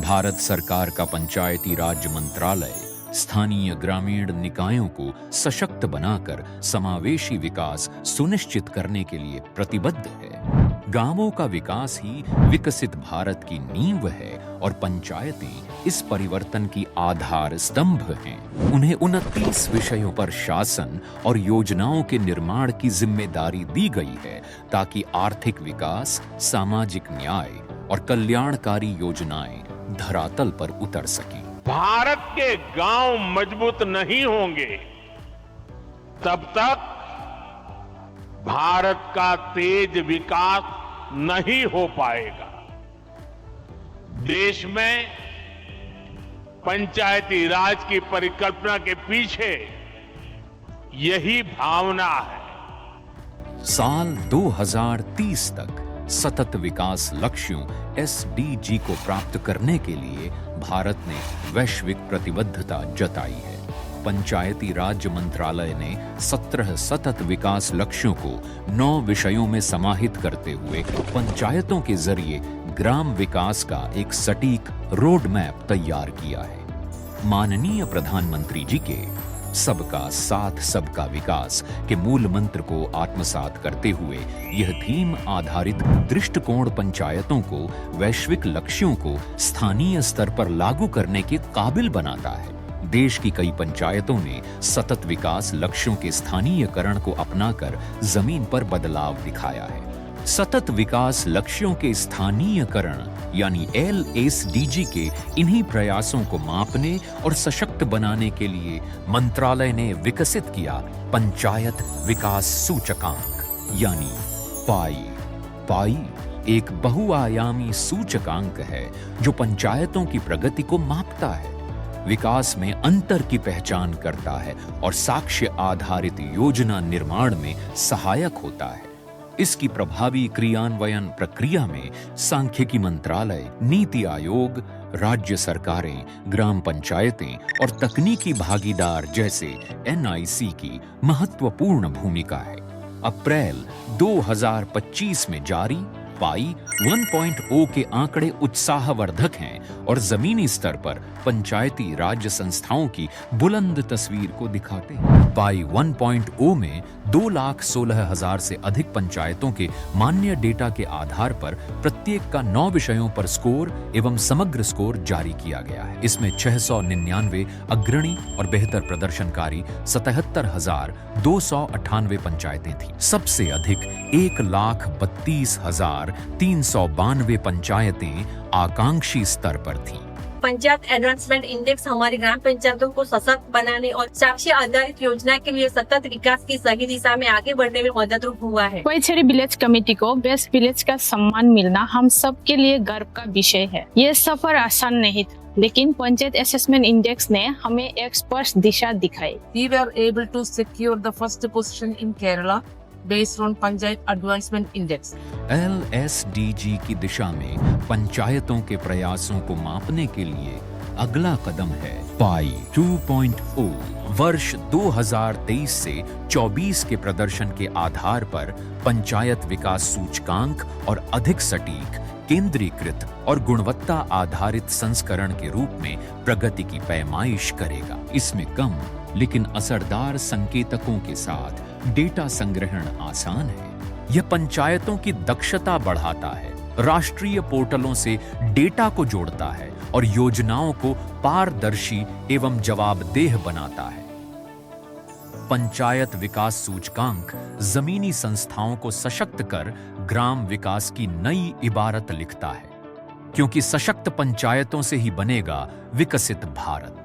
भारत सरकार का पंचायती राज मंत्रालय स्थानीय ग्रामीण निकायों को सशक्त बनाकर समावेशी विकास सुनिश्चित करने के लिए प्रतिबद्ध है। गांवों का विकास ही विकसित भारत की नींव है और पंचायतें इस परिवर्तन की आधार स्तंभ हैं। उन्हें 29 विषयों पर शासन और योजनाओं के निर्माण की जिम्मेदारी दी गई है ताकि आर्थिक विकास, सामाजिक न्याय और कल्याणकारी योजनाएं धरातल पर उतर सकें। भारत के गांव मजबूत नहीं होंगे तब तक भारत का तेज विकास नहीं हो पाएगा। देश में पंचायती राज की परिकल्पना के पीछे यही भावना है। साल 2030 तक सतत विकास लक्ष्यों SDG को प्राप्त करने के लिए भारत ने वैश्विक प्रतिबद्धता जताई है। पंचायती राज मंत्रालय ने 17 सतत विकास लक्ष्यों को 9 विषयों में समाहित करते हुए पंचायतों के जरिए ग्राम विकास का एक सटीक रोड मैप तैयार किया है। माननीय प्रधानमंत्री जी के सबका साथ सबका विकास के मूल मंत्र को आत्मसात करते हुए यह थीम आधारित दृष्टिकोण पंचायतों को वैश्विक लक्ष्यों को स्थानीय स्तर पर लागू करने के काबिल बनाता है। देश की कई पंचायतों ने सतत विकास लक्ष्यों के स्थानीयकरण को अपनाकर जमीन पर बदलाव दिखाया है। सतत विकास लक्ष्यों के स्थानीयकरण यानी LSDG के इन्हीं प्रयासों को मापने और सशक्त बनाने के लिए मंत्रालय ने विकसित किया पंचायत विकास सूचकांक यानी पाई। पाई एक बहुआयामी सूचकांक है जो पंचायतों की प्रगति को मापता है, विकास में अंतर की पहचान करता है और साक्ष्य आधारित योजना निर्माण में सहायक होता है। इसकी प्रभावी क्रियान्वयन प्रक्रिया में सांख्यिकी मंत्रालय, नीति आयोग, राज्य सरकारें, ग्राम पंचायतें और तकनीकी भागीदार जैसे NIC की महत्वपूर्ण भूमिका है। अप्रैल 2025 में जारी पाई 1.0 के आंकड़े उत्साहवर्धक हैं और जमीनी स्तर पर पंचायती राज्य संस्थाओं की बुलंद तस्वीर को दिखाते हैं। पाई 1.0 में 2,16,000 से अधिक पंचायतों के मान्य डेटा के आधार पर प्रत्येक का 9 विषयों पर स्कोर एवं समग्र स्कोर जारी किया गया है। इसमें 699 अग्रणी और बेहतर प्रदर्शनकारी 77,298 पंचायतें थीं। सबसे अधिक 1,32,392 पंचायतें आकांक्षी स्तर पर थीं। पंचायत एडवांसमेंट इंडेक्स हमारी ग्राम पंचायतों को सशक्त बनाने और साक्ष्य आधारित योजना के लिए सतत विकास की सही दिशा में आगे बढ़ने में मददरूप हुआ है। कोइछेरी विलेज कमेटी को बेस्ट विलेज का सम्मान मिलना हम सब के लिए गर्व का विषय है। ये सफर आसान नहीं था, लेकिन पंचायत असेसमेंट इंडेक्स ने हमें एक स्पष्ट दिशा दिखाई। We were able to secure the first position in Kerala based on Panchayat Advancement Index. LSDG की दिशा में पंचायतों के प्रयासों को मापने के लिए अगला कदम है पाई 2.0। वर्ष 2023 से 24 के प्रदर्शन के आधार पर पंचायत विकास सूचकांक और अधिक सटीक, केंद्रीकृत और गुणवत्ता आधारित संस्करण के रूप में प्रगति की पैमाइश करेगा। इसमें कम लेकिन असरदार संकेतकों के साथ डेटा संग्रहण आसान है। यह पंचायतों की दक्षता बढ़ाता है, राष्ट्रीय पोर्टलों से डेटा को जोड़ता है और योजनाओं को पारदर्शी एवं जवाबदेह बनाता है। पंचायत विकास सूचकांक जमीनी संस्थाओं को सशक्त कर ग्राम विकास की नई इबारत लिखता है, क्योंकि सशक्त पंचायतों से ही बनेगा विकसित भारत।